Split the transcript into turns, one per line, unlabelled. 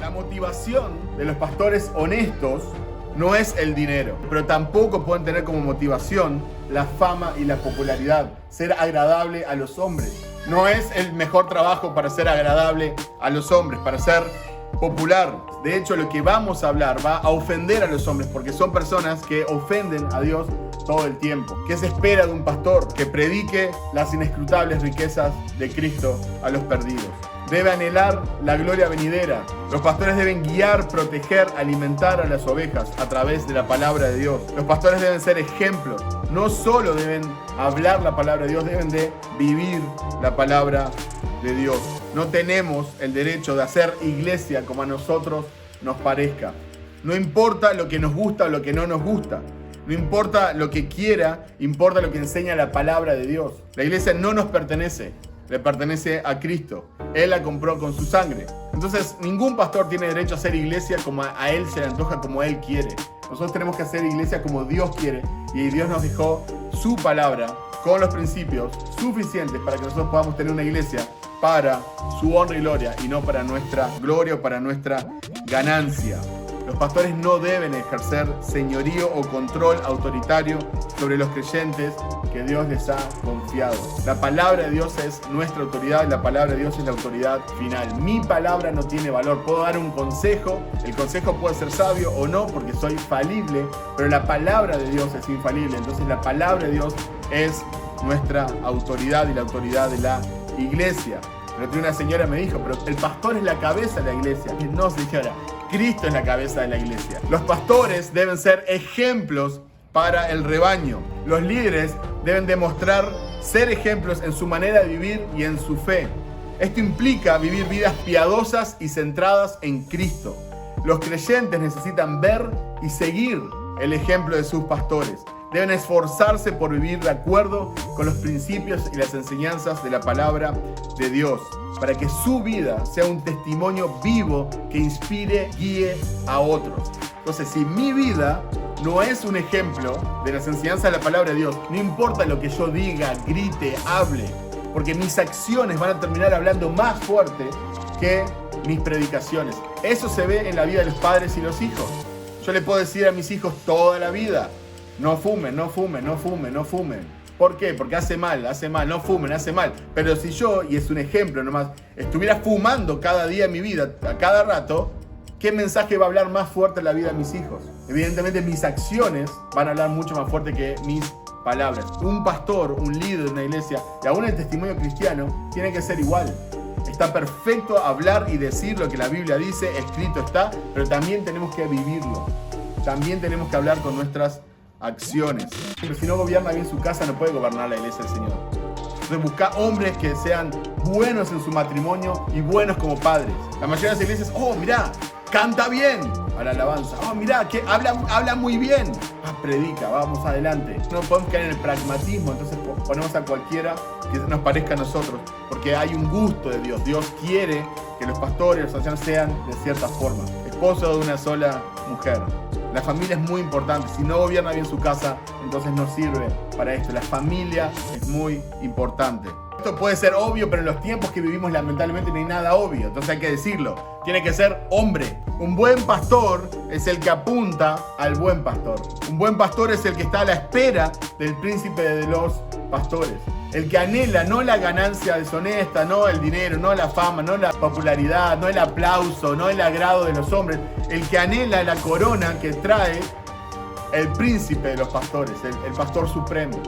La motivación de los pastores honestos no es el dinero, pero tampoco pueden tener como motivación la fama y la popularidad, ser agradable a los hombres. No es el mejor trabajo para ser agradable a los hombres, para ser popular. De hecho, lo que vamos a hablar va a ofender a los hombres, porque son personas que ofenden a Dios todo el tiempo. ¿Qué se espera de un pastor? Que predique las inescrutables riquezas de Cristo a los perdidos. Debe anhelar la gloria venidera. Los pastores deben guiar, proteger, alimentar a las ovejas a través de la palabra de Dios. Los pastores deben ser ejemplos. No solo deben hablar la palabra de Dios, deben de vivir la palabra de Dios. No tenemos el derecho de hacer iglesia como a nosotros nos parezca. No importa lo que nos gusta o lo que no nos gusta. No importa lo que quiera, importa lo que enseña la palabra de Dios. La iglesia no nos pertenece, le pertenece a Cristo. Él la compró con su sangre. Entonces, ningún pastor tiene derecho a hacer iglesia como a él se le antoja, como él quiere. Nosotros tenemos que hacer iglesia como Dios quiere. Y Dios nos dejó su palabra con los principios suficientes para que nosotros podamos tener una iglesia para su honra y gloria y no para nuestra gloria o para nuestra ganancia. Los pastores no deben ejercer señorío o control autoritario sobre los creyentes que Dios les ha confiado. La palabra de Dios es nuestra autoridad, la palabra de Dios es la autoridad final. Mi palabra no tiene valor. Puedo dar un consejo, el consejo puede ser sabio o no porque soy falible, pero la palabra de Dios es infalible. Entonces la palabra de Dios es nuestra autoridad y la autoridad de la iglesia. Pero una señora me dijo, pero el pastor es la cabeza de la iglesia. Y no, señora, Cristo es la cabeza de la iglesia. Los pastores deben ser ejemplos para el rebaño. Los líderes deben demostrar ser ejemplos en su manera de vivir y en su fe. Esto implica vivir vidas piadosas y centradas en Cristo. Los creyentes necesitan ver y seguir el ejemplo de sus pastores. Deben esforzarse por vivir de acuerdo con los principios y las enseñanzas de la palabra de Dios, para que su vida sea un testimonio vivo que inspire, guíe a otros. Entonces, si mi vida no es un ejemplo de las enseñanzas de la palabra de Dios, no importa lo que yo diga, grite, hable, porque mis acciones van a terminar hablando más fuerte que mis predicaciones. Eso se ve en la vida de los padres y los hijos. Yo le puedo decir a mis hijos toda la vida: no fumen, no fumen, no fumen, no fumen. ¿Por qué? Porque hace mal, no fumen, hace mal. Pero si yo, y es un ejemplo nomás, estuviera fumando cada día de mi vida, a cada rato, ¿qué mensaje va a hablar más fuerte en la vida de mis hijos? Evidentemente mis acciones van a hablar mucho más fuerte que mis palabras. Un pastor, un líder de una iglesia, y aún el testimonio cristiano, tiene que ser igual. Está perfecto hablar y decir lo que la Biblia dice, escrito está, pero también tenemos que vivirlo. También tenemos que hablar con nuestras acciones. Pero si no gobierna bien su casa, no puede gobernar la iglesia del Señor. Entonces busca hombres que sean buenos en su matrimonio y buenos como padres. La mayoría de las iglesias, oh, mirá, canta bien a la alabanza. Oh, mirá, que habla muy bien. Predica, vamos adelante. No podemos caer en el pragmatismo, entonces ponemos a cualquiera que nos parezca a nosotros, porque hay un gusto de Dios. Dios quiere que los pastores, los ancianos sean de cierta forma. Esposo de una sola mujer. La familia es muy importante. Si no gobierna bien su casa, entonces no sirve para esto. La familia es muy importante. Esto puede ser obvio, pero en los tiempos que vivimos lamentablemente no hay nada obvio. Entonces hay que decirlo. Tiene que ser hombre. Un buen pastor es el que apunta al buen pastor. Un buen pastor es el que está a la espera del príncipe de los pastores. El que anhela no la ganancia deshonesta, no el dinero, no la fama, no la popularidad, no el aplauso, no el agrado de los hombres. El que anhela la corona que trae el príncipe de los pastores, el pastor supremo.